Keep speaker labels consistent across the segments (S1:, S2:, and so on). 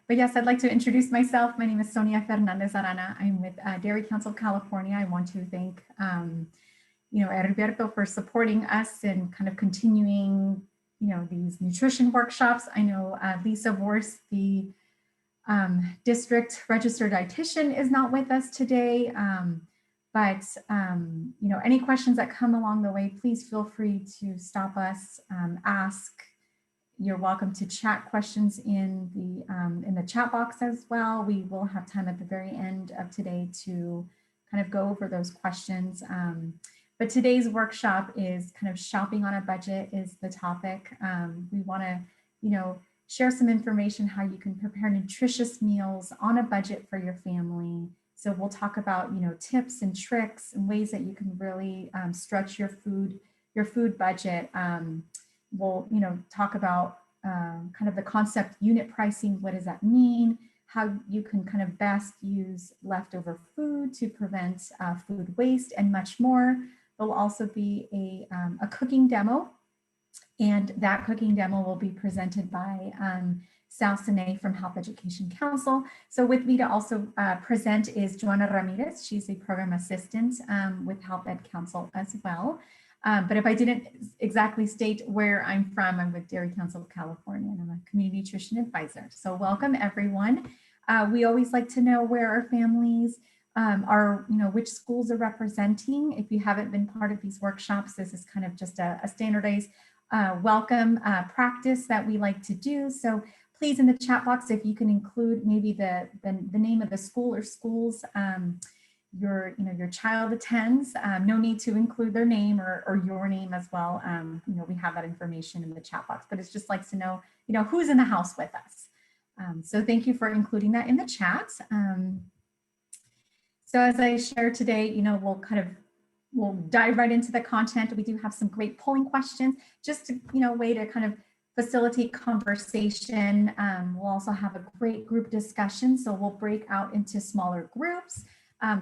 S1: But yes, I'd like to introduce myself. My name is Sonia Fernandez Arana. I'm with Dairy Council of California. I want to thank Herberto for supporting us and kind of continuing these nutrition workshops. I know Lisa Vorse, the district registered dietitian, is not with us today. But any questions that come along the way, please feel free to stop us, ask. You're welcome to chat questions in the chat box as well. We will have time at the very end of today to kind of go over those questions. But today's workshop is kind of shopping on a budget is the topic. We want to, share some information how you can prepare nutritious meals on a budget for your family. So we'll talk about, tips and tricks and ways that you can really stretch your food budget. We'll, talk about kind of the concept unit pricing. What does that mean? How you can kind of best use leftover food to prevent food waste and much more. There'll also be a cooking demo, and that cooking demo will be presented by Sal Sine from Health Education Council. So with me to also present is Joanna Ramirez. She's a program assistant with Health Ed Council as well. But if I didn't exactly state where I'm from, I'm with Dairy Council of California, and I'm a community nutrition advisor. So welcome everyone. We always like to know where our families are, which schools are representing. If you haven't been part of these workshops, this is kind of just a standardized welcome practice that we like to do. So please, in the chat box, if you can include maybe the name of the school or schools your child attends. No need to include their name or your name as well. We have that information in the chat box, but it's just like to know, who's in the house with us. So thank you for including that in the chat. So as I share today, we'll dive right into the content. We do have some great polling questions, just to, way to kind of facilitate conversation. We'll also have a great group discussion. So we'll break out into smaller groups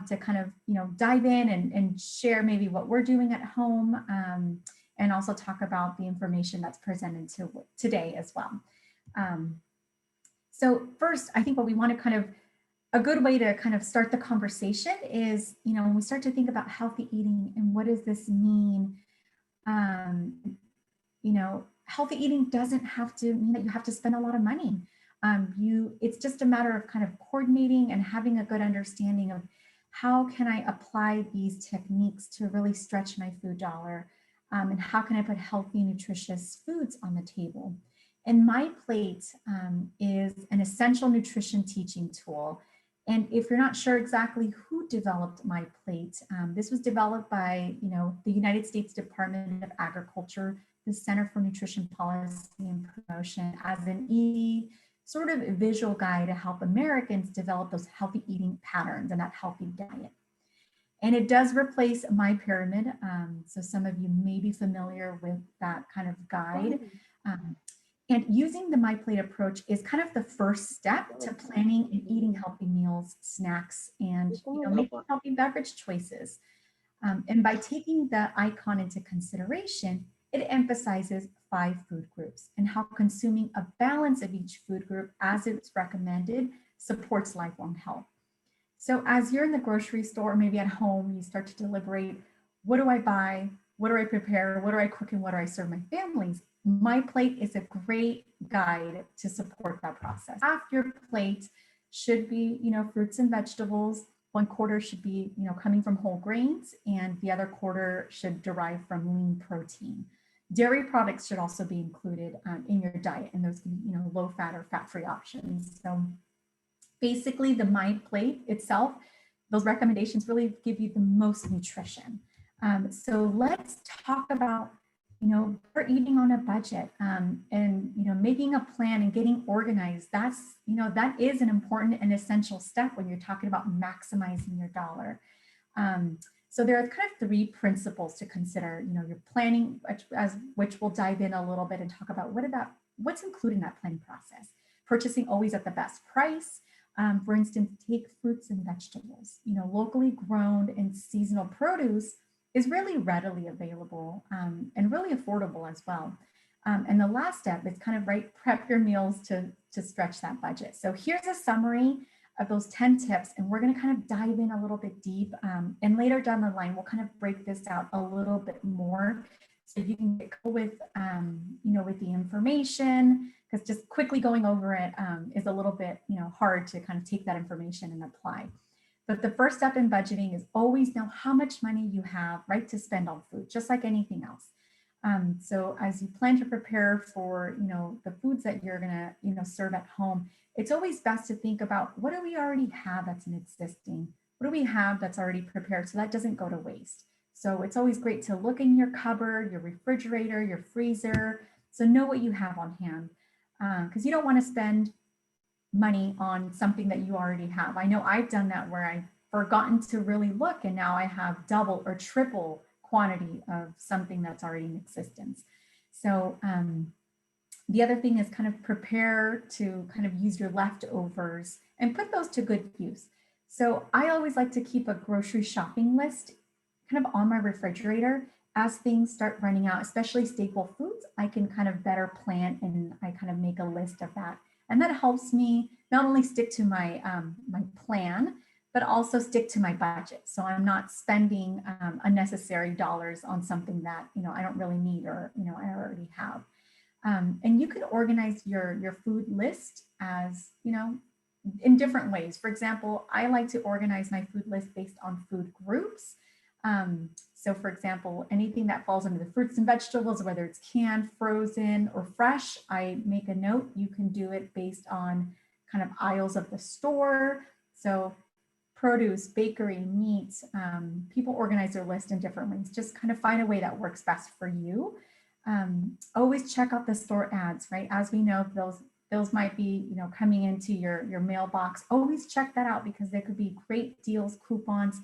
S1: to kind of, dive in and share maybe what we're doing at home, and also talk about the information that's presented today as well. So first, I think what we want to a good way to kind of start the conversation is, when we start to think about healthy eating and what does this mean, healthy eating doesn't have to mean that you have to spend a lot of money. It's just a matter of kind of coordinating and having a good understanding of how can I apply these techniques to really stretch my food dollar, and how can I put healthy, nutritious foods on the table. And My Plate is an essential nutrition teaching tool. And if you're not sure exactly who developed My Plate, this was developed by, the United States Department of Agriculture, the Center for Nutrition Policy and Promotion, as an easy sort of visual guide to help Americans develop those healthy eating patterns and that healthy diet. And it does replace My Pyramid. So some of you may be familiar with that kind of guide. And using the My Plate approach is kind of the first step to planning and eating healthy meals, snacks, and making healthy beverage choices. And by taking the icon into consideration, it emphasizes 5 food groups and how consuming a balance of each food group as it's recommended supports lifelong health. So as you're in the grocery store, or maybe at home, you start to deliberate, what do I buy? What do I prepare? What do I cook and what do I serve my families? My Plate is a great guide to support that process. Half your plate should be, fruits and vegetables. 1/4 should be, coming from whole grains, and the other 1/4 should derive from lean protein. Dairy products should also be included in your diet, and those can be, low fat or fat-free options. So basically the My Plate itself, those recommendations really give you the most nutrition. So let's talk about, we're eating on a budget, and, making a plan and getting organized. That's, that is an important and essential step when you're talking about maximizing your dollar. So there are kind of 3 principles to consider, your planning, which we'll dive in a little bit and talk about what's included in that planning process. Purchasing always at the best price. For instance, take fruits and vegetables, locally grown and seasonal produce is really readily available and really affordable as well. And the last step is kind of prep your meals to stretch that budget. So here's a summary of those 10 tips, and we're going to kind of dive in a little bit deep. And later down the line, we'll kind of break this out a little bit more so you can get with, with the information, because just quickly going over it is a little bit, hard to kind of take that information and apply. But the first step in budgeting is always know how much money you have, right, to spend on food, just like anything else. So as you plan to prepare for, the foods that you're gonna, serve at home, it's always best to think about what do we already have that's existing? What do we have that's already prepared so that doesn't go to waste? So it's always great to look in your cupboard, your refrigerator, your freezer, so know what you have on hand, because you don't want to spend money on something that you already have. I know I've done that where I've forgotten to really look, and now I have double or triple quantity of something that's already in existence. So the other thing is kind of prepare to kind of use your leftovers and put those to good use. So I always like to keep a grocery shopping list kind of on my refrigerator. As things start running out, especially staple foods, I can kind of better plan, and I kind of make a list of that. And that helps me not only stick to my, my plan, but also stick to my budget. So I'm not spending unnecessary dollars on something that, I don't really need, or, I already have. And you can organize your food list as, in different ways. For example, I like to organize my food list based on food groups. So for example, anything that falls under the fruits and vegetables, whether it's canned, frozen, or fresh, I make a note. You can do it based on kind of aisles of the store. So produce, bakery, meat, people organize their list in different ways. Just kind of find a way that works best for you. Always check out the store ads, right? As we know, those might be, coming into your mailbox. Always check that out, because there could be great deals, coupons.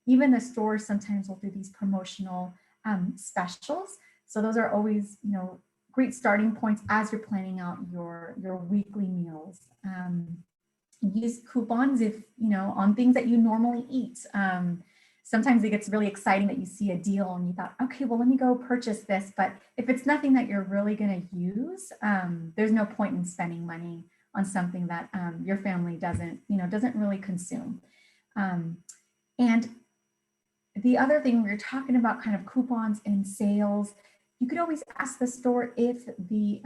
S1: Even the stores sometimes will do these promotional specials. So those are always, great starting points as you're planning out your weekly meals. Use coupons if, on things that you normally eat. Sometimes it gets really exciting that you see a deal and you thought, okay, well, let me go purchase this. But if it's nothing that you're really going to use, there's no point in spending money on something that your family doesn't really consume. And the other thing, we were talking about kind of coupons and sales, you could always ask the store if the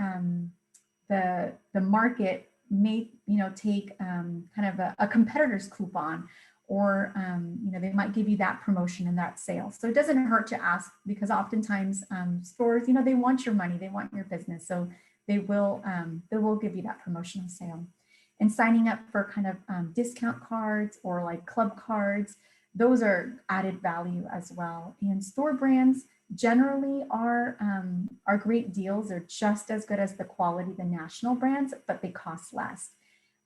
S1: market may, take kind of a competitor's coupon, or, they might give you that promotion and that sale. So it doesn't hurt to ask, because oftentimes stores, they want your money, they want your business. So they will give you that promotional sale. And signing up for kind of discount cards or like club cards, those are added value as well. And store brands generally are great deals. They're just as good as the quality, the national brands, but they cost less.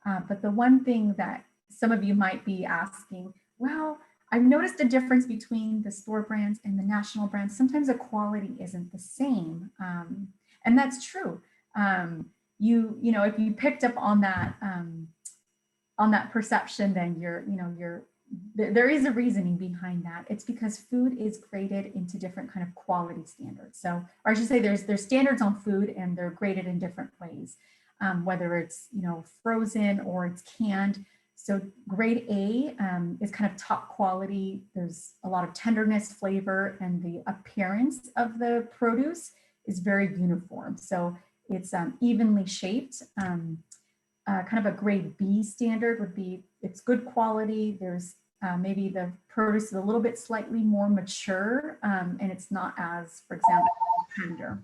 S1: But the one thing that some of you might be asking, well, I've noticed a difference between the store brands and the national brands. Sometimes the quality isn't the same. And that's true. If you picked up on that perception, then there is a reasoning behind that. It's because food is graded into different kind of quality standards. So, or I should say there's standards on food, and they're graded in different ways, whether it's, frozen or it's canned. So grade A is kind of top quality. There's a lot of tenderness, flavor, and the appearance of the produce is very uniform. So it's evenly shaped. Kind of a grade B standard would be, it's good quality. There's maybe the produce is a little bit slightly more mature, and it's not as, for example, tender.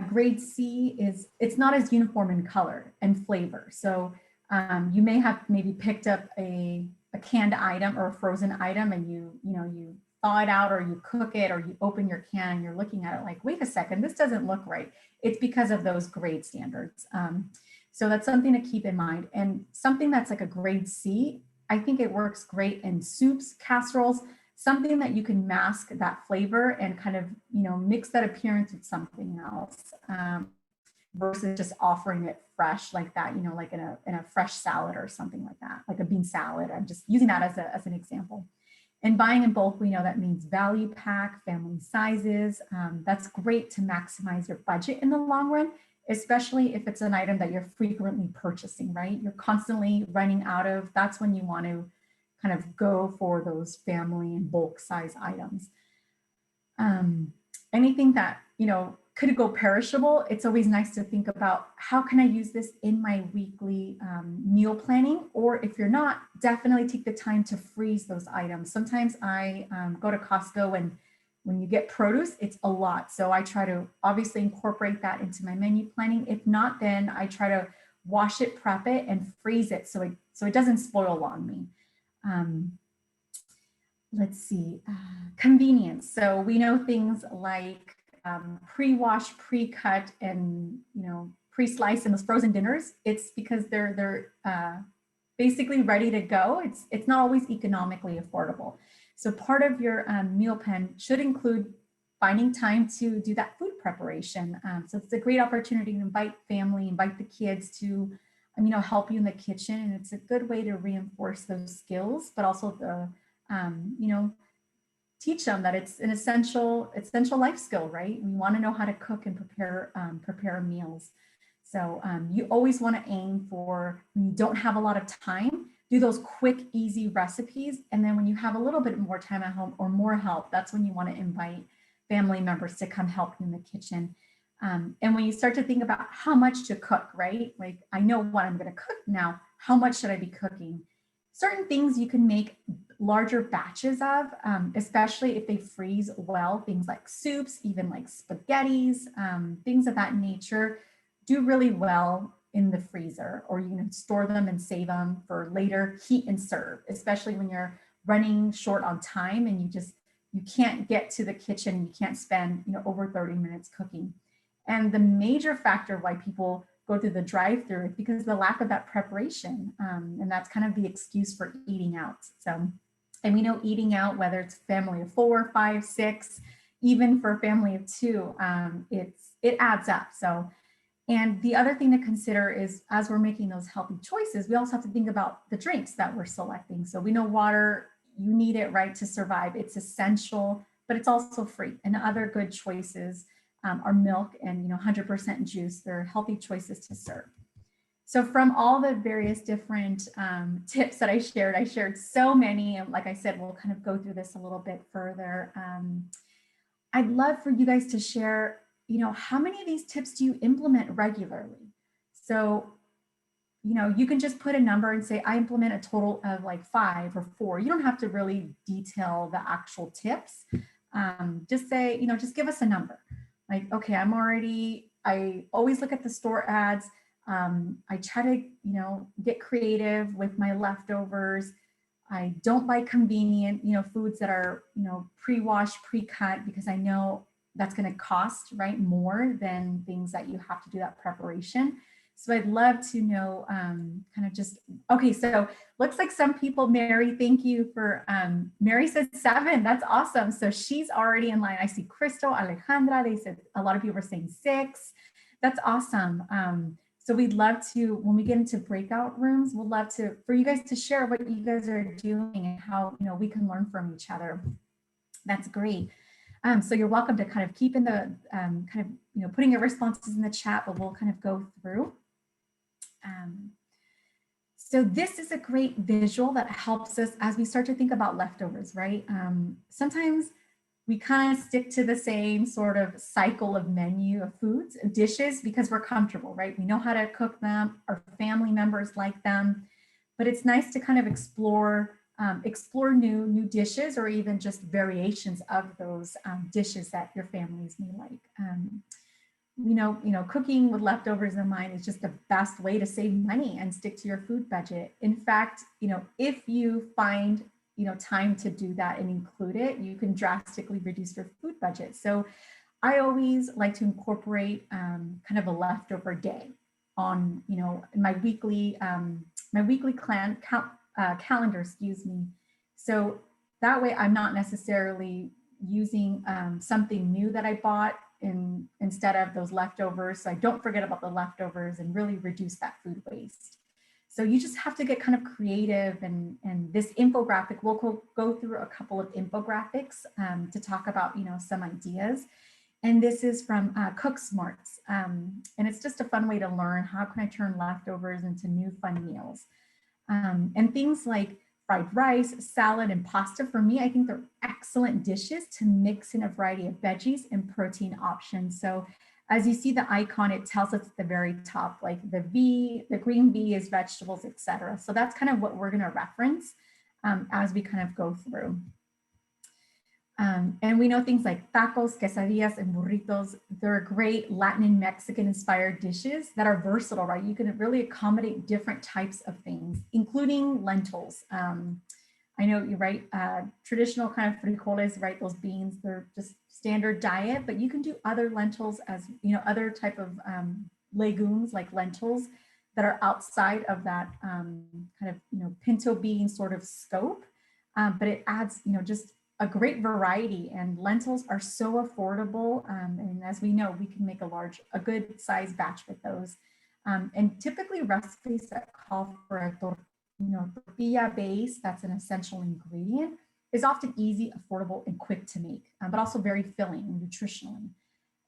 S1: Grade C it's not as uniform in color and flavor. So you may have maybe picked up a canned item or a frozen item, and you thaw it out, or you cook it, or you open your can and you're looking at it like, wait a second, this doesn't look right. It's because of those grade standards. So that's something to keep in mind. And something that's like a grade C, I think it works great in soups, casseroles, something that you can mask that flavor and kind of, mix that appearance with something else, versus just offering it fresh like that, like in a fresh salad or something like that, like a bean salad. I'm just using that as an example. And buying in bulk, we know that means value pack, family sizes. That's great to maximize your budget in the long run, especially if it's an item that you're frequently purchasing, right? You're constantly running out of, that's when you want to kind of go for those family and bulk size items. Anything that, could go perishable, it's always nice to think about how can I use this in my weekly meal planning, or if you're not, definitely take the time to freeze those items. Sometimes I go to Costco, and when you get produce, it's a lot. So I try to obviously incorporate that into my menu planning. If not, then I try to wash it, prep it, and freeze it so it doesn't spoil on me. Let's see, convenience. So we know things like pre-wash, pre-cut, and pre-slice in those frozen dinners. It's because they're basically ready to go. It's not always economically affordable. So part of your meal plan should include finding time to do that food preparation. So it's a great opportunity to invite family, invite the kids to, help you in the kitchen, and it's a good way to reinforce those skills, but also the teach them that it's an essential life skill, right? We want to know how to cook and prepare meals. So you always want to aim for, when you don't have a lot of time, do those quick, easy recipes. And then when you have a little bit more time at home or more help, that's when you want to invite family members to come help you in the kitchen. And when you start to think about how much to cook, right? Like, I know what I'm going to cook now. How much should I be cooking? Certain things you can make larger batches of, especially if they freeze well. Things like soups, even like spaghettis, things of that nature do really well in the freezer, or you can store them and save them for later heat and serve, especially when you're running short on time and you can't get to the kitchen, you can't spend over 30 minutes cooking. And the major factor why people go through the drive-through is because of the lack of that preparation. And that's kind of the excuse for eating out. So, and we know eating out, whether it's family of 4, 5, 6, even for a family of 2, it adds up. So, and the other thing to consider is, as we're making those healthy choices, we also have to think about the drinks that we're selecting. So we know water, you need it, right, to survive. It's essential, but it's also free. And other good choices are milk and 100% juice. They're healthy choices to serve. So from all the various different tips that I shared so many, and like I said, we'll kind of go through this a little bit further. I'd love for you guys to share, how many of these tips do you implement regularly? So, you can just put a number and say, I implement a total of like 5 or 4. You don't have to really detail the actual tips. Just say, just give us a number. Like, okay, I always look at the store ads. I try to, get creative with my leftovers. I don't buy convenient, foods that are, pre-washed, pre-cut, because I know that's going to cost, right, more than things that you have to do that preparation. So I'd love to know, kind of just, okay, so looks like some people, Mary, thank you for, Mary said 7, that's awesome. So she's already in line. I see Crystal, Alejandra, they said, a lot of people are saying 6. That's awesome. So we'd love to, when we get into breakout rooms, we'd love for you guys to share what you guys are doing and how, we can learn from each other. That's great. So you're welcome to kind of keep in the, putting your responses in the chat, but we'll kind of go through. So this is a great visual that helps us as we start to think about leftovers, right? Sometimes we kind of stick to the same sort of cycle of menu of foods, of dishes, because we're comfortable, right? We know how to cook them, our family members like them, but it's nice to kind of explore new dishes, or even just variations of those dishes that your families may like. Cooking with leftovers in mind is just the best way to save money and stick to your food budget. In fact, if you find time to do that and include it, you can drastically reduce your food budget. So I always like to incorporate kind of a leftover day on, my weekly calendar, excuse me. So that way I'm not necessarily using something new that I bought instead of those leftovers. So I don't forget about the leftovers and really reduce that food waste. So you just have to get kind of creative, and this infographic, we'll go through a couple of infographics to talk about, some ideas. And this is from Cook Smarts. And it's just a fun way to learn how can I turn leftovers into new fun meals. And things like fried rice, salad, and pasta, for me, I think they're excellent dishes to mix in a variety of veggies and protein options. So as you see the icon, it tells us at the very top, like the green V is vegetables, etc. So that's kind of what we're going to reference as we kind of go through. And we know things like tacos, quesadillas, and burritos. They're great Latin and Mexican inspired dishes that are versatile, right? You can really accommodate different types of things, including lentils. I know you're right, traditional kind of frijoles, right? Those beans, they're just standard diet, but you can do other lentils as, other type of legumes like lentils that are outside of that kind of, pinto bean sort of scope. But it adds, just a great variety, and lentils are so affordable. And as we know, we can make a good size batch with those. And typically recipes that call for a tortilla base, that's an essential ingredient, is often easy, affordable, and quick to make, but also very filling nutritionally.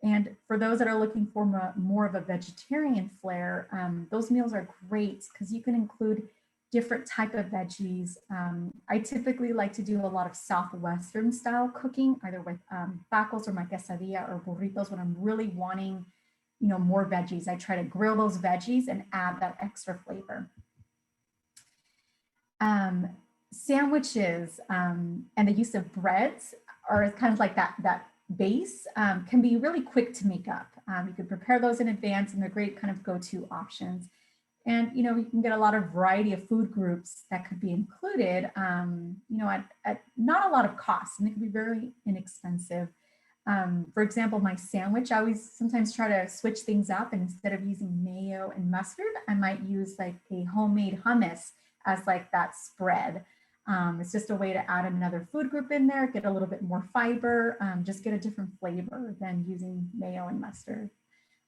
S1: And for those that are looking for more of a vegetarian flair, those meals are great because you can include different type of veggies. I typically like to do a lot of Southwestern style cooking, either with tacos or my quesadilla or burritos when I'm really wanting, more veggies. I try to grill those veggies and add that extra flavor. Sandwiches and the use of breads are kind of like that base can be really quick to make up. You can prepare those in advance, and they're great kind of go-to options. And, you can get a lot of variety of food groups that could be included, at not a lot of cost, and it can be very inexpensive. For example, my sandwich, I always sometimes try to switch things up, and instead of using mayo and mustard, I might use like a homemade hummus as like that spread. It's just a way to add another food group in there, get a little bit more fiber, just get a different flavor than using mayo and mustard.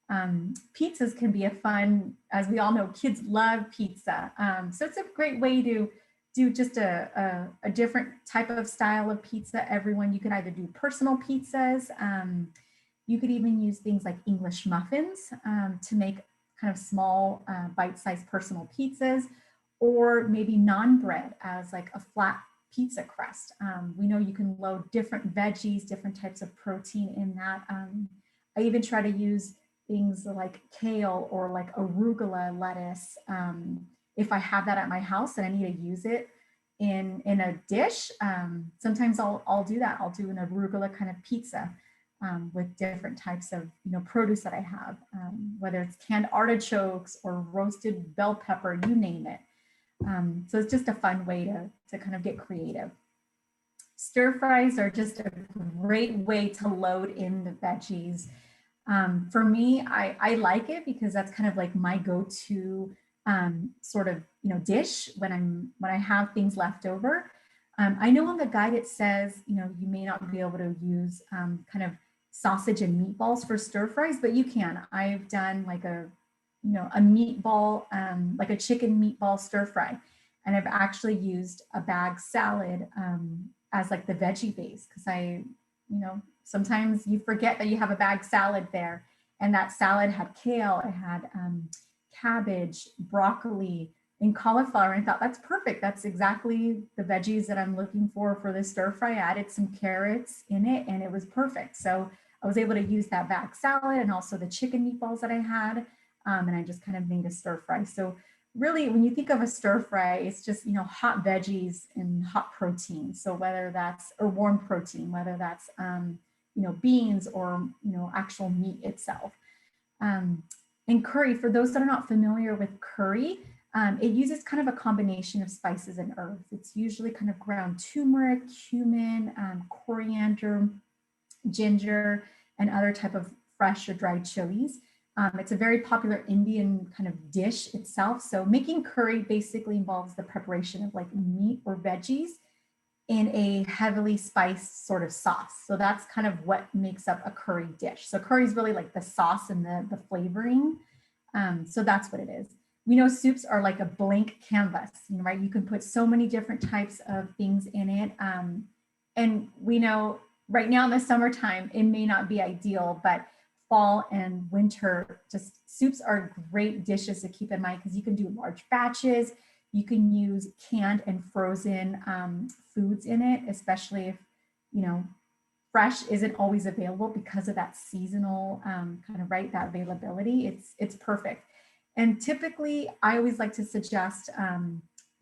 S1: Pizzas can be a fun, as we all know, kids love pizza. So it's a great way to do just a different type of style of pizza. You can either do personal pizzas. You could even use things like English muffins to make kind of small bite-sized personal pizzas, or maybe naan bread as like a flat pizza crust. We know you can load different veggies, different types of protein in that. I even try to use things like kale or like arugula lettuce. If I have that at my house and I need to use it in a dish, sometimes I'll do that. I'll do an arugula kind of pizza with different types of produce that I have, whether it's canned artichokes or roasted bell pepper, you name it. So it's just a fun way to kind of get creative. Stir fries are just a great way to load in the veggies. For me, I like it because that's kind of like my go-to sort of dish when I have things left over. I know on the guide it says you may not be able to use kind of sausage and meatballs for stir fries, but you can. I've done like a meatball, like a chicken meatball stir fry, and I've actually used a bag salad as like the veggie base, because sometimes you forget that you have a bag salad there, and that salad had kale, it had cabbage, broccoli, and cauliflower. And I thought that's perfect. That's exactly the veggies that I'm looking for this stir fry. I added some carrots in it, and it was perfect. So I was able to use that bag salad and also the chicken meatballs that I had, and I just kind of made a stir fry. So really, when you think of a stir fry, it's just hot veggies and hot protein. So whether that's, or warm protein, whether that's beans or actual meat itself. And curry, for those that are not familiar with curry, it uses kind of a combination of spices and herbs. It's usually kind of ground turmeric, cumin, coriander, ginger, and other type of fresh or dried chilies. It's a very popular Indian kind of dish itself. So making curry basically involves the preparation of like meat or veggies in a heavily spiced sort of sauce. So that's kind of what makes up a curry dish. So curry is really like the sauce and the flavoring. So that's what it is. we know soups are like a blank canvas, right? You can put so many different types of things in it. And we know right now in the summertime, it may not be ideal, but fall and winter, just soups are great dishes to keep in mind because you can do large batches. You can use canned and frozen foods in it, especially if, you know, fresh isn't always available because of that seasonal kind of right, that availability. It's perfect. And typically, I always like to suggest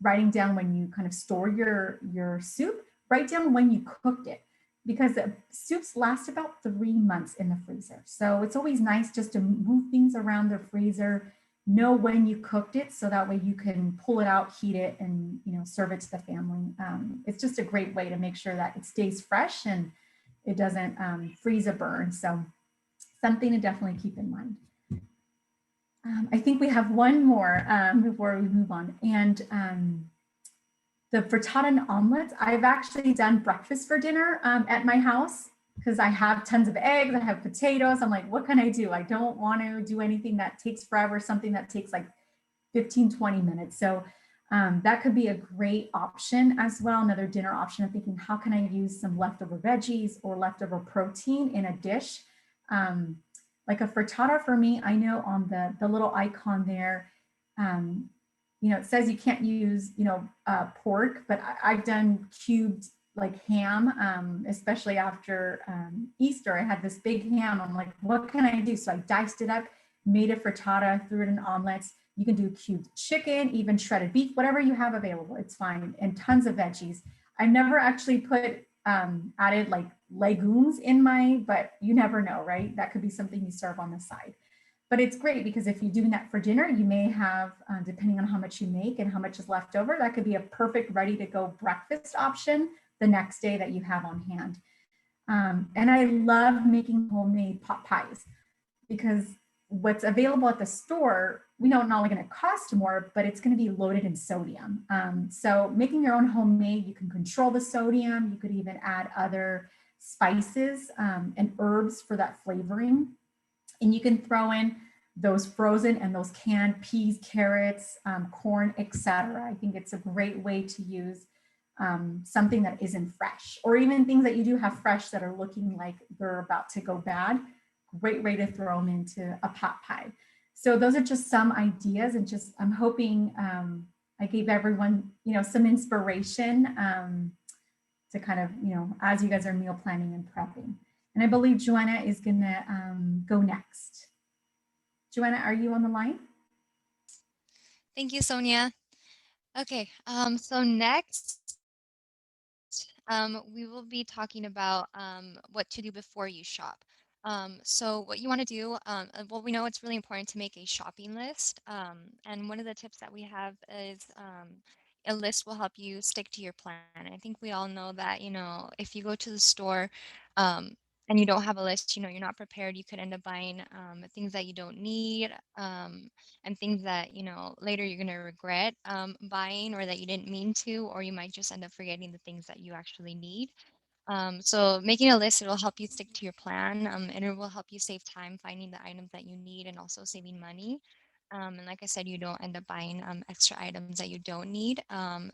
S1: writing down when you kind of store your soup. Write down when you cooked it because soups last about 3 months in the freezer. So it's always nice just to move things around the freezer, know when you cooked it, so that way you can pull it out, heat it, and serve it to the family. It's just a great way to make sure that it stays fresh and it doesn't freeze or burn. So something to definitely keep in mind. I think we have one more before we move on. And the frittata and omelets, I've actually done breakfast for dinner at my house because I have tons of eggs, I have potatoes. I'm like, what can I do? I don't want to do anything that takes forever, something that takes like 15, 20 minutes. So that could be a great option as well. Another dinner option of thinking, how can I use some leftover veggies or leftover protein in a dish? Like a frittata for me, I know on the little icon there, it says you can't use, pork, but I've done cubed like ham, especially after Easter. I had this big ham. I'm like, what can I do? So I diced it up, made a frittata, threw it in omelets. You can do cubed chicken, even shredded beef, whatever you have available, it's fine. And tons of veggies. I've never actually added like legumes in but you never know, right? That could be something you serve on the side. But it's great because if you're doing that for dinner, you may have, depending on how much you make and how much is left over, that could be a perfect ready to go breakfast option the next day that you have on hand. And I love making homemade pot pies because what's available at the store, we know not only going to cost more, but it's going to be loaded in sodium. So making your own homemade, you can control the sodium. You could even add other spices and herbs for that flavoring. And you can throw in those frozen and those canned peas, carrots, corn, etc. I think it's a great way to use something that isn't fresh, or even things that you do have fresh that are looking like they're about to go bad. Great way to throw them into a pot pie. So those are just some ideas, and just I'm hoping I gave everyone some inspiration to kind of as you guys are meal planning and prepping. And I believe Joanna is gonna go next. Joanna, are you on the line?
S2: Thank you, Sonia. Okay, so next, we will be talking about what to do before you shop. So what you want to do, well, we know it's really important to make a shopping list. And one of the tips that we have is a list will help you stick to your plan. I think we all know that, if you go to the store and you don't have a list, you're not prepared, you could end up buying things that you don't need, and things that, later you're going to regret buying, or that you didn't mean to, or you might just end up forgetting the things that you actually need. So making a list, it'll help you stick to your plan, and it will help you save time finding the items that you need and also saving money. And like I said, you don't end up buying extra items that you don't need.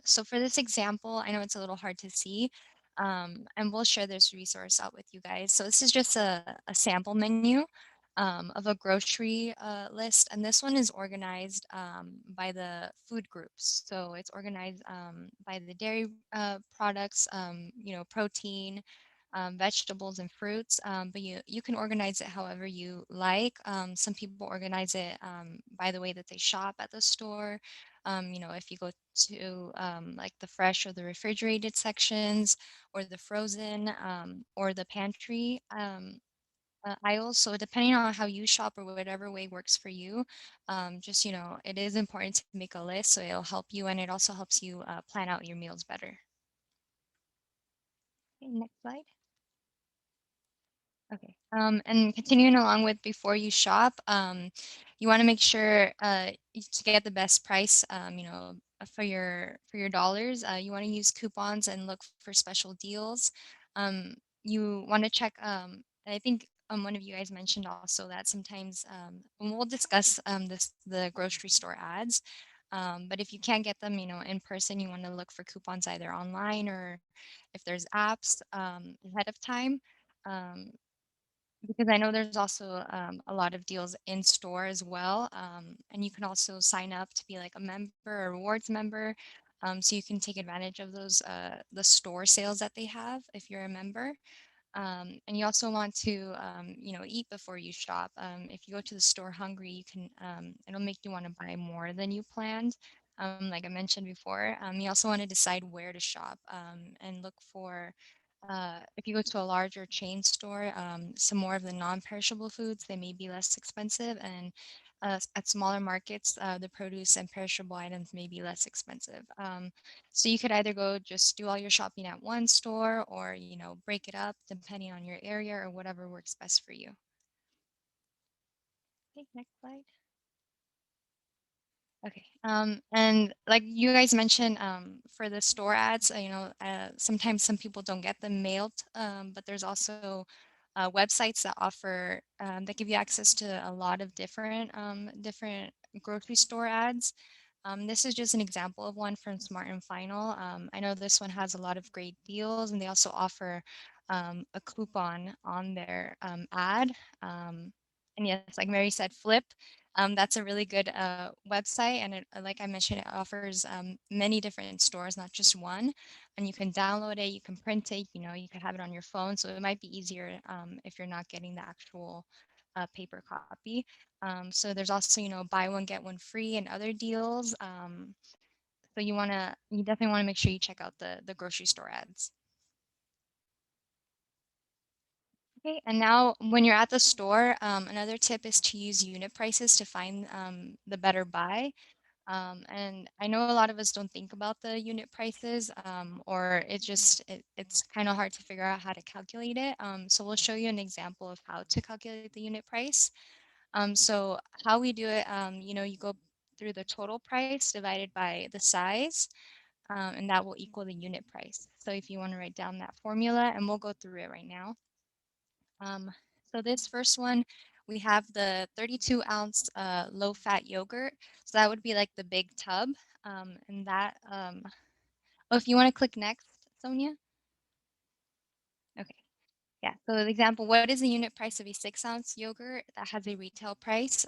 S2: So for this example, I know it's a little hard to see, and we'll share this resource out with you guys. So this is just a sample menu of a grocery list, and this one is organized by the food groups. So it's organized by the dairy products, protein, vegetables and fruits, but you can organize it however you like. Some people organize it by the way that they shop at the store. If you go to like the fresh or the refrigerated sections, or the frozen, or the pantry aisles. So depending on how you shop or whatever way works for you, just it is important to make a list, so it'll help you, and it also helps you plan out your meals better. Okay, next slide. Okay. And continuing along with before you shop, you want to make sure to get the best price, for your dollars. You want to use coupons and look for special deals. You want to check. I think one of you guys mentioned also that sometimes, and we'll discuss the grocery store ads. But if you can't get them, in person, you want to look for coupons either online or if there's apps ahead of time. Um, because I know there's also a lot of deals in store as well. And you can also sign up to be like a member or rewards member. So you can take advantage of those the store sales that they have if you're a member. And you also want to, eat before you shop. If you go to the store hungry, you can, it'll make you want to buy more than you planned. Like I mentioned before, you also want to decide where to shop and look for, if you go to a larger chain store, some more of the non-perishable foods, they may be less expensive. And at smaller markets, the produce and perishable items may be less expensive. So you could either go just do all your shopping at one store or, break it up depending on your area or whatever works best for you. Okay, next slide. Okay. And like you guys mentioned, for the store ads, sometimes some people don't get them mailed, but there's also websites that offer that give you access to a lot of different grocery store ads. This is just an example of one from Smart and Final. I know this one has a lot of great deals, and they also offer a coupon on their ad. And yes, like Mary said, Flip. That's a really good website, and like I mentioned, it offers many different stores, not just one. And you can download it, you can print it, you can have it on your phone, so it might be easier if you're not getting the actual paper copy. So there's also, buy one get one free and other deals. So you definitely want to make sure you check out the grocery store ads. Okay, and now when you're at the store, another tip is to use unit prices to find the better buy. And I know a lot of us don't think about the unit prices, or it's kind of hard to figure out how to calculate it. So we'll show you an example of how to calculate the unit price. So how we do it, you go through the total price divided by the size, and that will equal the unit price. So if you want to write down that formula, and we'll go through it right now. Um, so this first one, we have the 32-ounce low-fat yogurt. So that would be like the big tub. And that, oh, if you want to click next, Sonia. Okay. Yeah, so the example, what is the unit price of a 6-ounce yogurt that has a retail price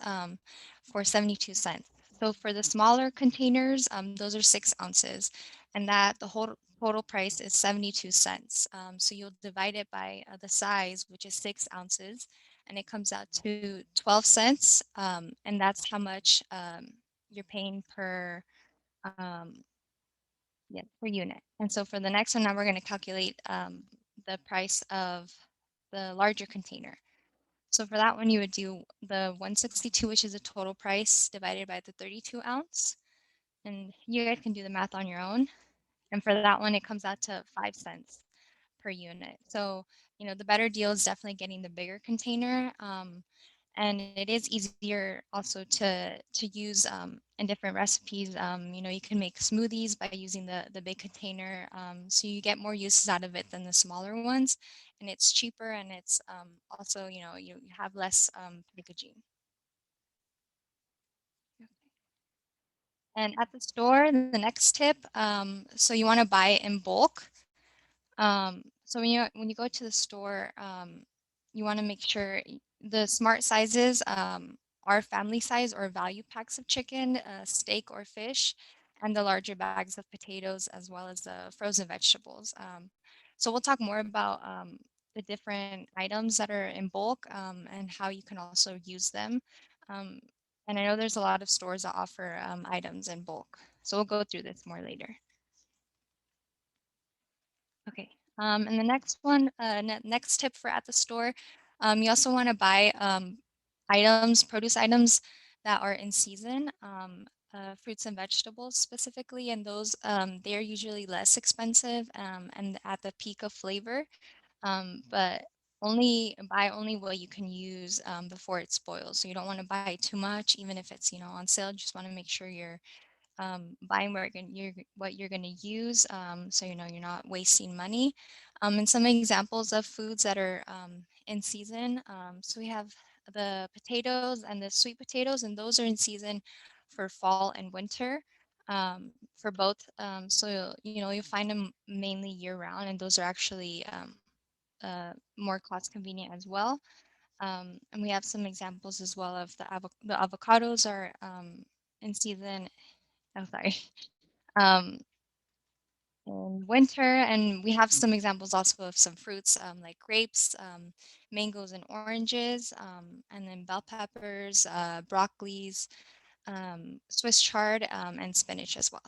S2: for 72 cents? So for the smaller containers, those are 6 ounces, and that the whole total price is 72 cents. So you'll divide it by the size, which is 6 ounces, and it comes out to 12 cents, and that's how much you're paying um, per unit. And so for the next one, now we're going to calculate the price of the larger container. So for that one, you would do the 162, which is the total price, divided by the 32 ounce. And you guys can do the math on your own. And for that one, it comes out to 5 cents per unit. So, the better deal is definitely getting the bigger container. And it is easier also to use in different recipes. You can make smoothies by using the big container. So you get more uses out of it than the smaller ones. And it's cheaper, and it's also, you have less packaging. And at the store, the next tip, so you want to buy in bulk. So when you go to the store, you want to make sure the smart sizes are family size or value packs of chicken, steak or fish, and the larger bags of potatoes as well as the frozen vegetables. So we'll talk more about the different items that are in bulk and how you can also use them. Um, and I know there's a lot of stores that offer items in bulk. So we'll go through this more later. Okay. And the next one, next tip for at the store, you also want to buy items, produce items that are in season, fruits and vegetables specifically, and those they are usually less expensive and at the peak of flavor, but only what you can use before it spoils. So you don't want to buy too much, even if it's on sale. You just want to make sure buying what you're gonna use, so you know you're not wasting money. And some examples of foods that are in season. So we have the potatoes and the sweet potatoes, and those are in season for fall and winter. For both, so you know you'll find them mainly year round, and those are actually more cost convenient as well. And we have some examples as well of the avocados are in season. Oh, sorry. Um, in winter, and we have some examples also of some fruits like grapes, mangoes, and oranges, and then bell peppers, broccolis, Swiss chard, and spinach as well.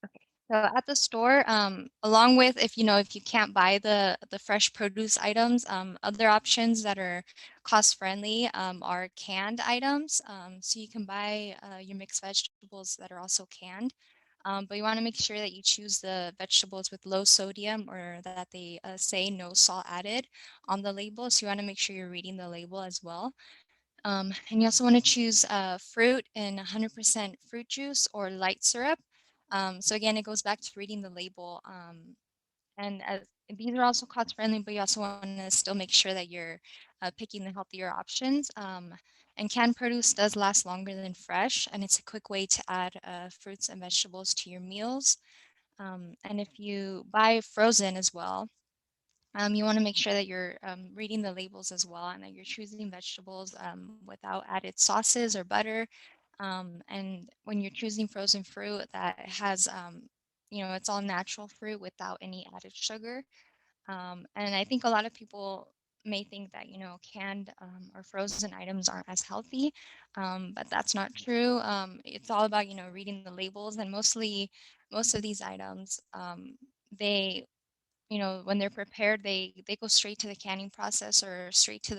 S2: Okay. So at the store, along with if you know if you can't buy the fresh produce items, other options that are cost friendly are canned items. So you can buy your mixed vegetables that are also canned. But you want to make sure that you choose the vegetables with low sodium or that they say no salt added on the label. So you want to make sure you're reading the label as well. And you also want to choose fruit in 100% fruit juice or light syrup. So again, it goes back to reading the label. And these are also cost friendly, but you also want to still make sure that you're picking the healthier options. And canned produce does last longer than fresh, and it's a quick way to add fruits and vegetables to your meals. And if you buy frozen as well, you want to make sure that you're reading the labels as well and that you're choosing vegetables without added sauces or butter. And when you're choosing frozen fruit that has, you know, it's all natural fruit without any added sugar. And I think a lot of people may think that, you know, canned or frozen items aren't as healthy, but that's not true. It's all about, you know, reading the labels, and most of these items, they you know, when they're prepared, they go straight to the canning process or straight to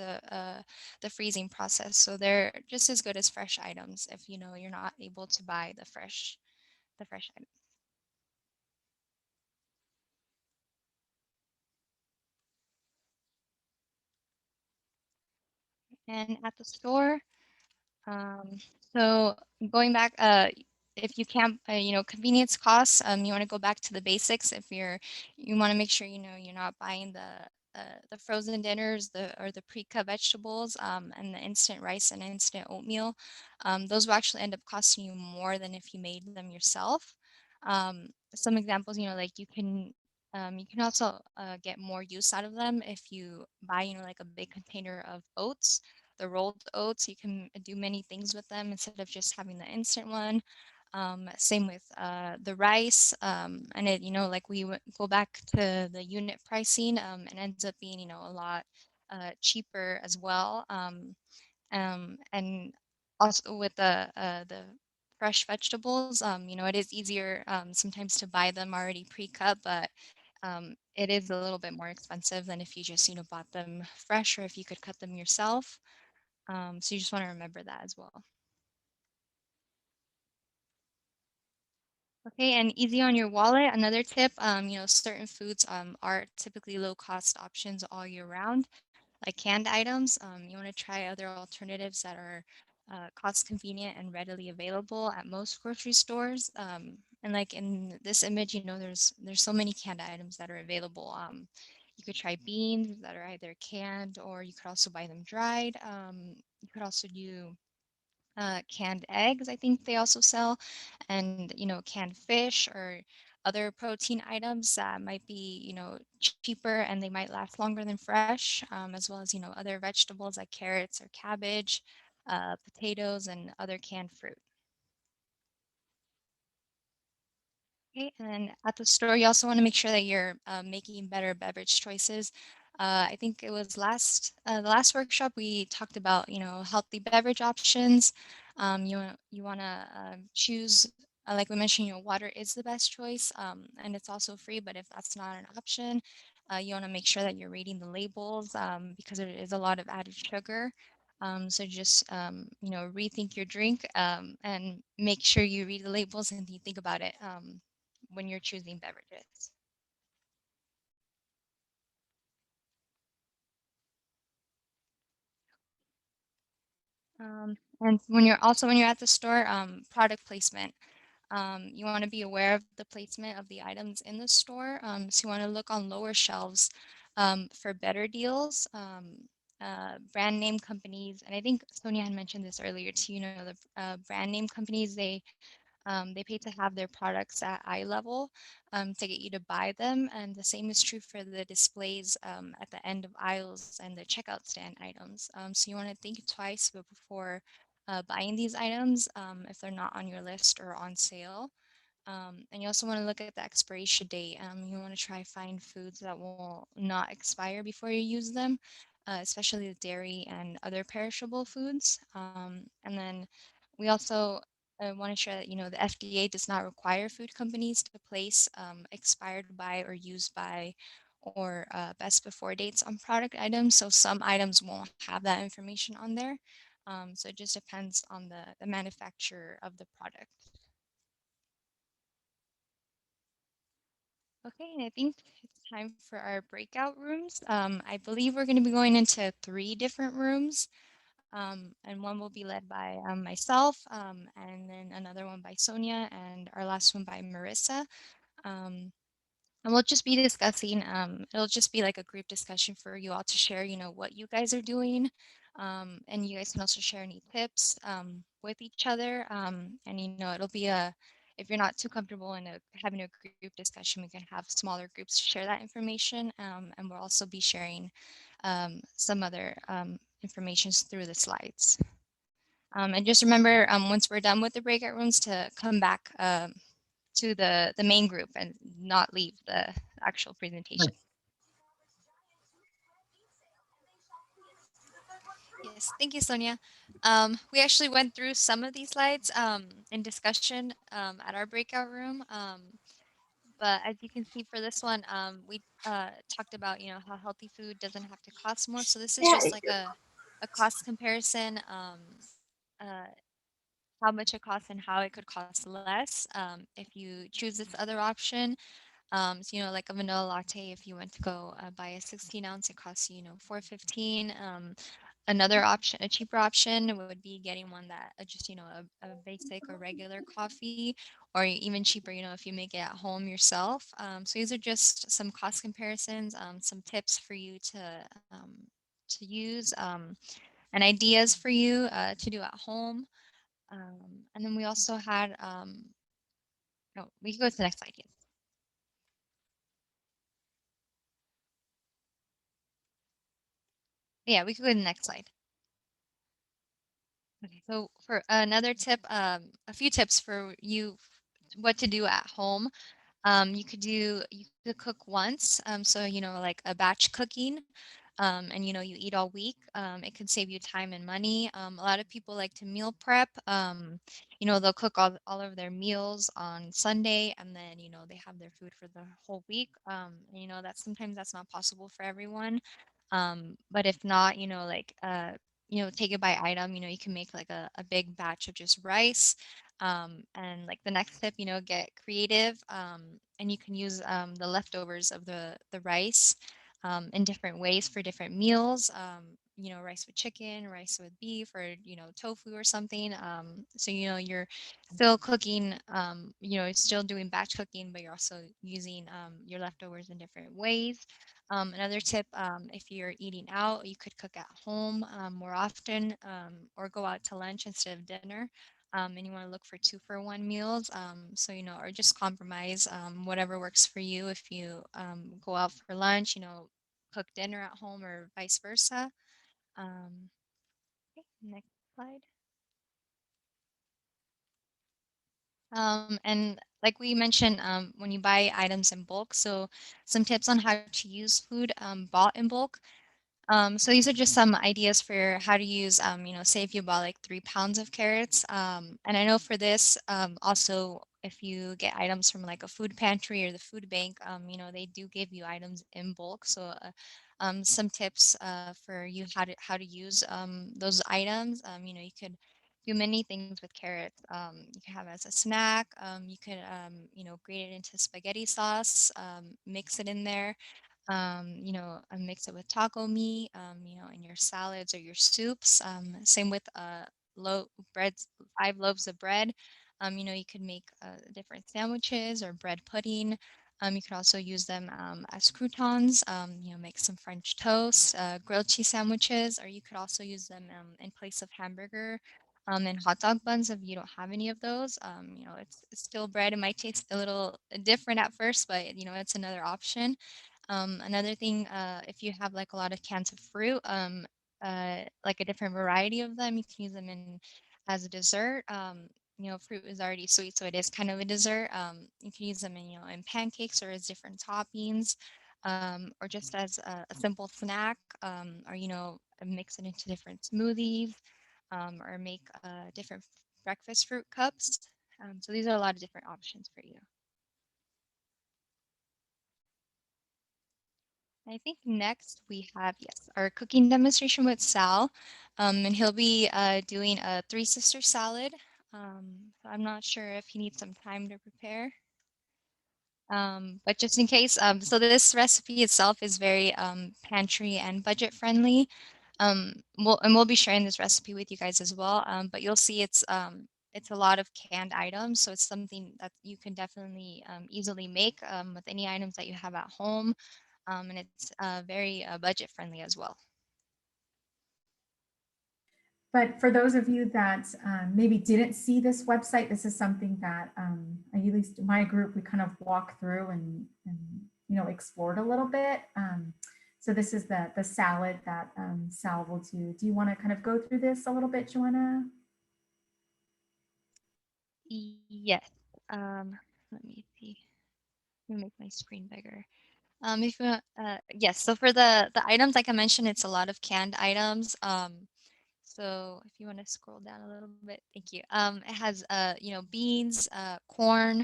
S2: the freezing process. So they're just as good as fresh items if you know you're not able to buy the fresh items. And at the store, Um, so going back, if you can't, you know, convenience costs, you want to go back to the basics. You want to make sure, you know, you're not buying the frozen dinners, or the pre-cut vegetables, and the instant rice and instant oatmeal. Those will actually end up costing you more than if you made them yourself. Some examples, you know, like you can also get more use out of them if you buy, you know, like a big container of oats, the rolled oats. You can do many things with them instead of just having the instant one. Same with the rice, and it, you know, like go back to the unit pricing, and ends up being, you know, a lot cheaper as well. And also with the fresh vegetables, you know, it is easier sometimes to buy them already pre-cut, but it is a little bit more expensive than if you just, you know, bought them fresh or if you could cut them yourself. So you just want to remember that as well. Okay, and easy on your wallet. Another tip, you know, certain foods are typically low cost options all year round, like canned items. You want to try other alternatives that are cost convenient and readily available at most grocery stores. And like in this image, you know, there's so many canned items that are available. You could try beans that are either canned, or you could also buy them dried. You could also do canned eggs, I think they also sell, and you know, canned fish or other protein items that might be, you know, cheaper and they might last longer than fresh, as well as, you know, other vegetables like carrots or cabbage, potatoes, and other canned fruit. Okay, and at the store, you also want to make sure that you're making better beverage choices. I think it was the last workshop we talked about, you know, healthy beverage options. You want to choose, like we mentioned, you know, water is the best choice, and it's also free. But if that's not an option, you want to make sure that you're reading the labels, because there is a lot of added sugar. So just, you know, rethink your drink, and make sure you read the labels and you think about it. When you're choosing beverages. And when you're at the store, product placement. You want to be aware of the placement of the items in the store. So you want to look on lower shelves for better deals. Brand name companies, and I think Sonia had mentioned this earlier too. You know, the brand name companies, they pay to have their products at eye level to get you to buy them, and the same is true for the displays at the end of aisles and the checkout stand items. So you want to think twice before buying these items if they're not on your list or on sale. And you also want to look at the expiration date. You want to try find foods that will not expire before you use them, especially the dairy and other perishable foods. And then we also want to share that the FDA does not require food companies to place expired by or used by or best before dates on product items. So some items won't have that information on there. So it just depends on the manufacturer of the product. Okay, and I think it's time for our breakout rooms. I believe we're going to be going into 3 different rooms, and one will be led by myself, and then another one by Sonia, and our last one by Marissa. Um, and we'll just be discussing, it'll just be like a group discussion for you all to share, what you guys are doing. And you guys can also share any tips with each other. And, it'll be if you're not too comfortable in having a group discussion, we can have smaller groups to share that information. And we'll also be sharing some other information through the slides. And just remember, once we're done with the breakout rooms, to come back to the main group and not leave the actual presentation. Yes, thank you, Sonia. We actually went through some of these slides in discussion at our breakout room. But as you can see for this one, we talked about, how healthy food doesn't have to cost more. So this is just like a cost comparison, uh, how much it costs and how it could cost less if you choose this other option. So, like a vanilla latte, if you went to go buy a 16 ounce, it costs you, 4.15. Another option, a cheaper option, would be getting one that just, a basic or regular coffee, or even cheaper, if you make it at home yourself. So these are just some cost comparisons, some tips for you to use, and ideas for you to do at home. And then we also had, no, we can go to the next slide. Yes. Yeah, we could go to the next slide. Okay, so for another tip, a few tips for you, what to do at home. You could cook once, so like a batch cooking, and you eat all week. It can save you time and money. A lot of people like to meal prep. They'll cook all of their meals on Sunday, and then they have their food for the whole week. And, that sometimes that's not possible for everyone. But if not, like take it by item. You can make like a big batch of just rice. And like the next tip, get creative, and you can use the leftovers of the rice in different ways for different meals. Rice with chicken, rice with beef, or tofu or something. So you're still cooking. Still doing batch cooking, but you're also using your leftovers in different ways. Another tip, if you're eating out, you could cook at home more often, or go out to lunch instead of dinner. And you want to look for 2-for-1 meals. So, or just compromise whatever works for you. If you go out for lunch, cook dinner at home or vice versa. Um, okay, next slide. And like we mentioned, when you buy items in bulk, so some tips on how to use food bought in bulk. So these are just some ideas for how to use, say if you bought like 3 pounds of carrots. And I know for this, also, if you get items from like a food pantry or the food bank, they do give you items in bulk. So some tips for you how to use those items. You could do many things with carrots. You can have it as a snack. You could, grate it into spaghetti sauce, mix it in there, mix it with taco meat, in your salads or your soups. Same with 5 loaves of bread. You could make different sandwiches or bread pudding. You could also use them as croutons. Make some French toast, grilled cheese sandwiches, or you could also use them in place of hamburger and hot dog buns if you don't have any of those. It's still bread. It might taste a little different at first, but it's another option. Another thing, if you have like a lot of cans of fruit, like a different variety of them, you can use them in as a dessert. Fruit is already sweet, so it is kind of a dessert. You can use them in pancakes or as different toppings, or just as a simple snack, or mix it into different smoothies, or make different breakfast fruit cups. So these are a lot of different options for you. I think next we have, yes, our cooking demonstration with Sal, and he'll be doing a three sister salad. So I'm not sure if he needs some time to prepare. But just in case, so this recipe itself is very pantry and budget friendly. We'll be sharing this recipe with you guys as well. But you'll see it's a lot of canned items, so it's something that you can definitely easily make with any items that you have at home, and it's very budget friendly as well.
S1: But for those of you that maybe didn't see this website, this is something that at least my group, we kind of walked through and explored a little bit. So this is the salad that Sal will do. Do you want to kind of go through this a little bit, Joanna?
S2: Yes. Let me see. Let me make my screen bigger. If you want, yes. So for the items, like I mentioned, it's a lot of canned items. So if you want to scroll down a little bit, thank you. It has beans, corn,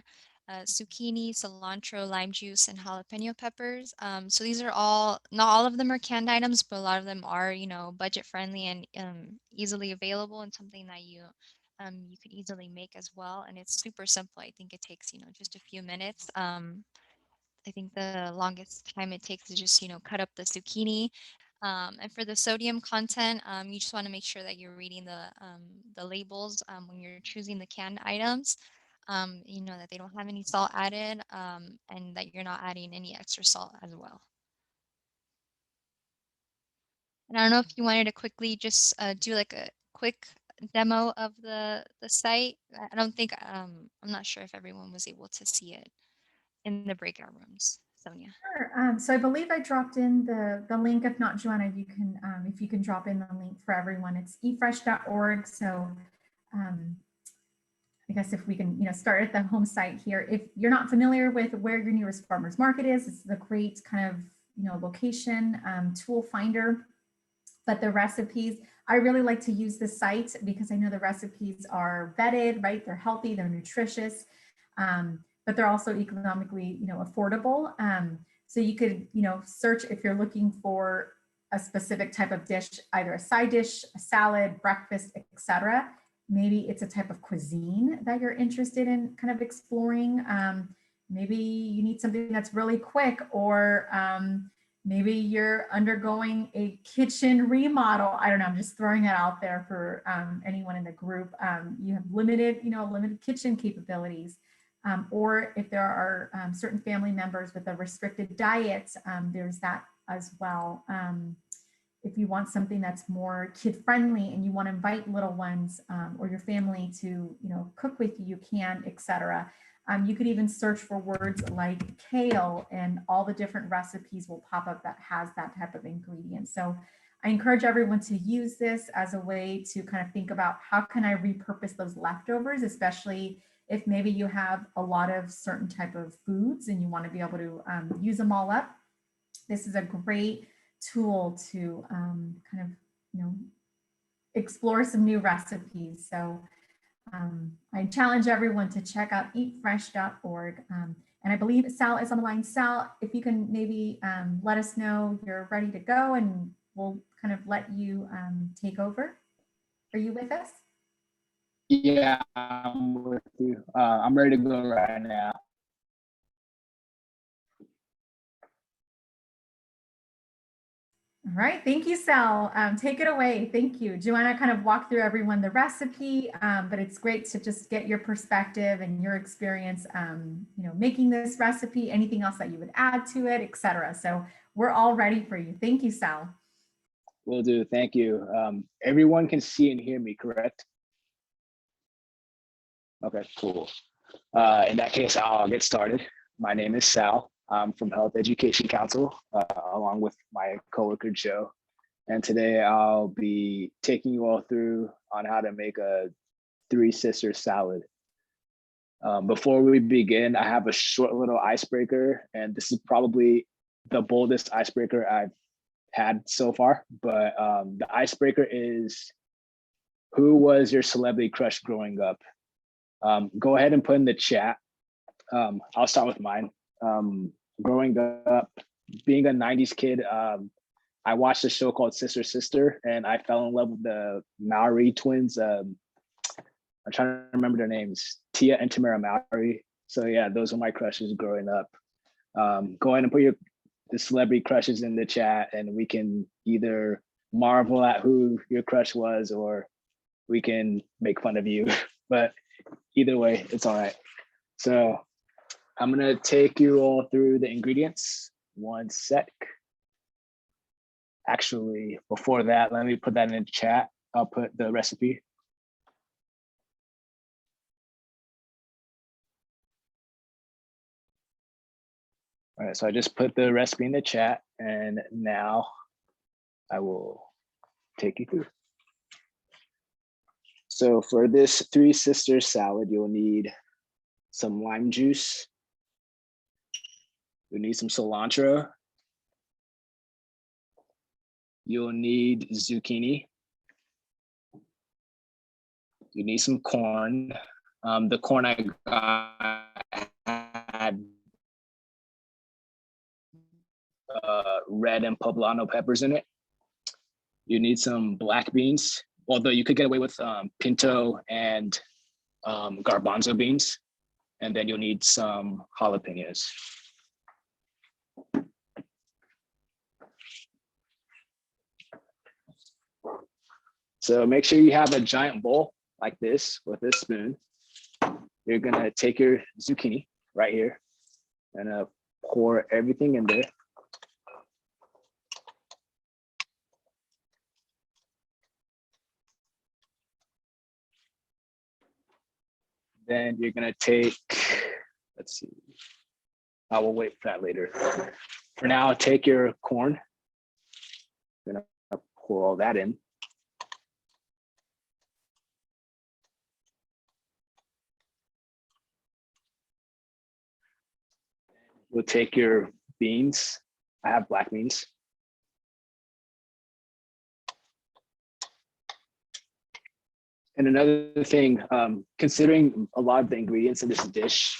S2: zucchini, cilantro, lime juice, and jalapeno peppers. So these are all, not all of them are canned items, but a lot of them are budget friendly and easily available, and something that you could easily make as well. And it's super simple. I think it takes just a few minutes. I think the longest time it takes is just, cut up the zucchini. And for the sodium content, you just want to make sure that you're reading the labels when you're choosing the canned items. That they don't have any salt added, and that you're not adding any extra salt as well. And I don't know if you wanted to quickly just do like a quick demo of the site. I don't think I'm not sure if everyone was able to see it in the breakout rooms. Sonia.
S1: Sure. So I believe I dropped in the link. If not, Joanna, you can if you can drop in the link for everyone. It's eatfresh.org. So I guess if we can, start at the home site here. If you're not familiar with where your nearest farmers market is, it's a great kind of location tool finder. But the recipes, I really like to use this site because I know the recipes are vetted, right? They're healthy, they're nutritious, but they're also economically, affordable. So you could, search if you're looking for a specific type of dish, either a side dish, a salad, breakfast, etc. Maybe it's a type of cuisine that you're interested in kind of exploring. Maybe you need something that's really quick, or maybe you're undergoing a kitchen remodel. I don't know. I'm just throwing it out there for anyone in the group. You have limited kitchen capabilities. Or if there are certain family members with a restricted diet, there's that as well. If you want something that's more kid friendly and you want to invite little ones or your family to cook with you, you can, etc. You could even search for words like kale, and all the different recipes will pop up that has that type of ingredient. So I encourage everyone to use this as a way to kind of think about how can I repurpose those leftovers, especially if maybe you have a lot of certain type of foods and you want to be able to use them all up. This is a great tool to kind of, explore some new recipes. So I challenge everyone to check out eatfresh.org. And I believe Sal is on the line. Sal, if you can maybe let us know you're ready to go, and we'll kind of let you take over. Are you with us?
S3: Yeah, I'm with you. I'm ready to go right now.
S1: All right, thank you, Sal. Take it away. Thank you. Do you want to kind of walk through everyone the recipe? But it's great to just get your perspective and your experience, making this recipe, anything else that you would add to it, etc. So we're all ready for you. Thank you, Sal.
S3: Will do. Thank you. Everyone can see and hear me, correct? Okay, cool. In that case, I'll get started. My name is Sal. I'm from Health Education Council, along with my coworker, Joe. And today I'll be taking you all through on how to make a three sister salad. Before we begin, I have a short little icebreaker, and this is probably the boldest icebreaker I've had so far, but the icebreaker is, who was your celebrity crush growing up? Go ahead and put in the chat. I'll start with mine. Growing up, being a 90s kid, I watched a show called Sister Sister, and I fell in love with the Maori twins. I'm trying to remember their names, Tia and Tamara Maori. So yeah, those were my crushes growing up. Go ahead and put the celebrity crushes in the chat, and we can either marvel at who your crush was, or we can make fun of you. But either way, it's all right. So I'm gonna take you all through the ingredients. One sec. Actually, before that, let me put that in the chat. I'll put the recipe. All right, so I just put the recipe in the chat, and now I will take you through. So for this three sisters salad, you'll need some lime juice. You'll need some cilantro. You'll need zucchini. You need some corn. The corn I got had red and poblano peppers in it. You need some black beans, although you could get away with pinto and garbanzo beans. And then you'll need some jalapenos. So make sure you have a giant bowl like this with a spoon. You're gonna take your zucchini right here and pour everything in there. Then you're gonna take, let's see, I will wait for that later. For now, take your corn. I'm gonna pour all that in. We'll take your beans. I have black beans. And another thing, considering a lot of the ingredients in this dish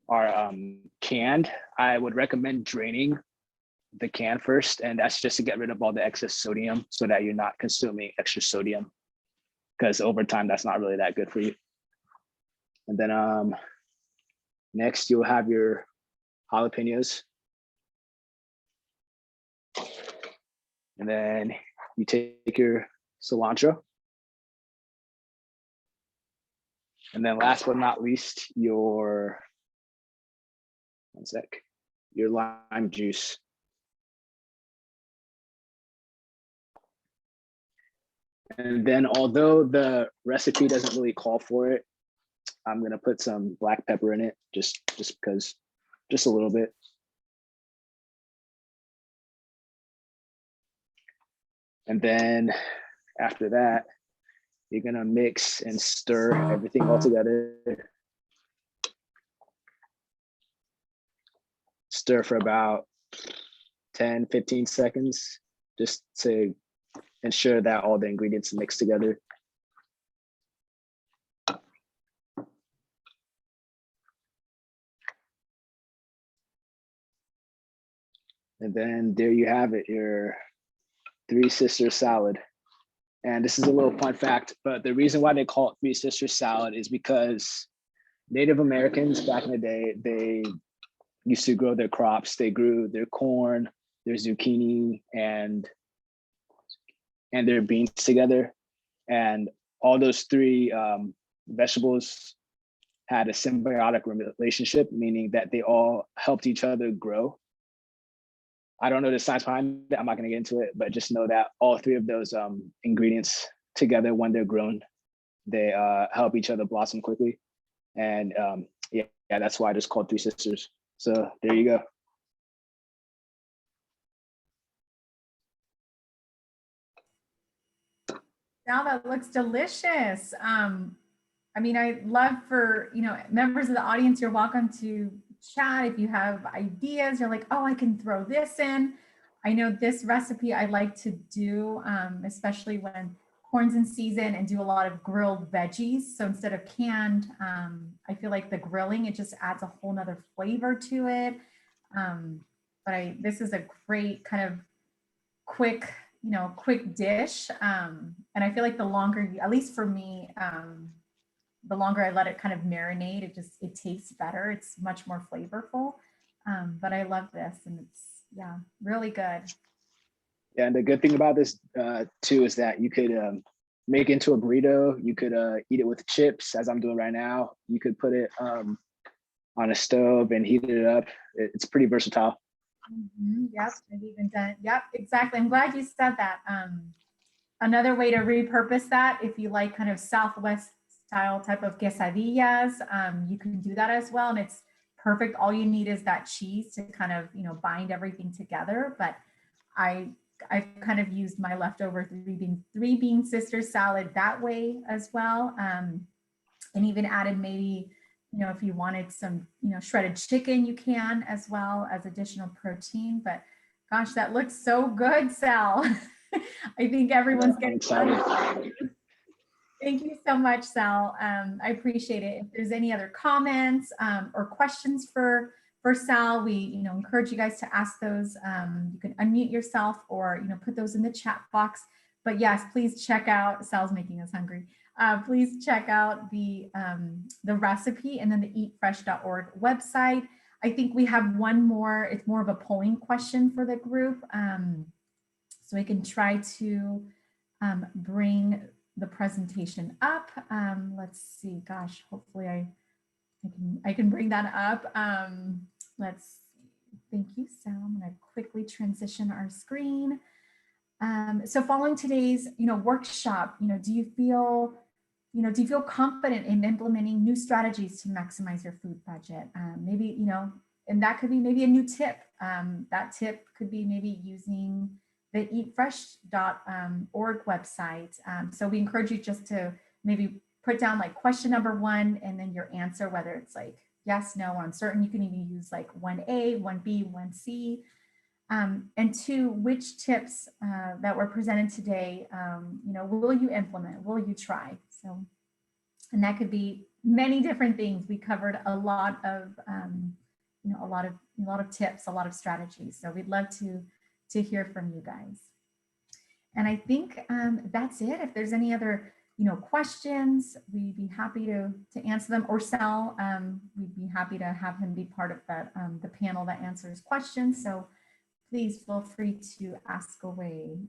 S3: are canned, I would recommend draining the can first, and that's just to get rid of all the excess sodium so that you're not consuming extra sodium, because over time that's not really that good for you. And then next you'll have your jalapenos. And then you take your cilantro. And then last but not least, your lime juice. And then although the recipe doesn't really call for it, I'm gonna put some black pepper in it, just because, just a little bit. And then after that, you're gonna mix and stir everything all together. Stir for about 10, 15 seconds, just to ensure that all the ingredients mix together. And then there you have it, your three sister salad. And this is a little fun fact, but the reason why they call it three sister salad is because Native Americans back in the day, they used to grow their crops. They grew their corn, their zucchini and their beans together. And all those three vegetables had a symbiotic relationship, meaning that they all helped each other grow. I don't know the science behind it. I'm not going to get into it, but just know that all three of those ingredients together, when they're grown, they help each other blossom quickly. And yeah, that's why it's called Three Sisters. So there you go.
S1: Now that looks delicious. I mean, I love for, members of the audience, you're welcome to chat. If you have ideas, you're like, oh, I can throw this in. I know this recipe I like to do, especially when corn's in season, and do a lot of grilled veggies. So instead of canned, I feel like the grilling, it just adds a whole nother flavor to it. But this is a great kind of quick dish. And I feel like the longer, at least for me, the longer I let it kind of marinate, it tastes better. It's much more flavorful. But I love this, and it's, really good.
S3: Yeah, and the good thing about this too is that you could make it into a burrito. You could eat it with chips, as I'm doing right now. You could put it on a stove and heat it up. It's pretty versatile.
S1: Yep, I've even done it. Yep, exactly. I'm glad you said that. Another way to repurpose that, if you like kind of Southwest style type of quesadillas, you can do that as well. And it's perfect. All you need is that cheese to kind of, bind everything together. But I've kind of used my leftover three bean sister salad that way as well. And even added maybe, if you wanted some, shredded chicken, you can, as well as additional protein. But gosh, that looks so good, Sal. I think everyone's getting excited. Thank you so much, Sal. I appreciate it. If there's any other comments or questions for Sal, we encourage you guys to ask those. You can unmute yourself or put those in the chat box. But yes, please check out, Sal's making us hungry. Please check out the recipe and then the eatfresh.org website. I think we have one more. It's more of a polling question for the group. So we can try to bring the presentation up. Let's see, gosh, hopefully I can bring that up. Let's see. Thank you, Sal. I'm gonna quickly transition our screen. So following today's, workshop, do you feel confident in implementing new strategies to maximize your food budget? Maybe, and that could be maybe a new tip. That tip could be maybe using the eatfresh.org website. So we encourage you just to maybe put down like question number 1 and then your answer, whether it's like yes, no, or uncertain. You can even use like 1A, 1B, 1C. And 2, which tips that were presented today, will you implement? Will you try? So, and that could be many different things. We covered a lot of, a lot of tips, a lot of strategies. So we'd love to hear from you guys. And I think that's it. If there's any other, questions, we'd be happy to answer them. Or Sal, we'd be happy to have him be part of that the panel that answers questions. So please feel free to ask away.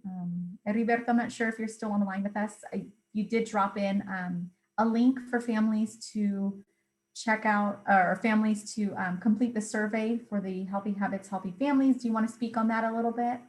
S1: Heriberto, I'm not sure if you're still on the line with us. You did drop in a link for families to check out, or families to complete the survey for the Healthy Habits, Healthy Families. Do you want to speak on that a little bit?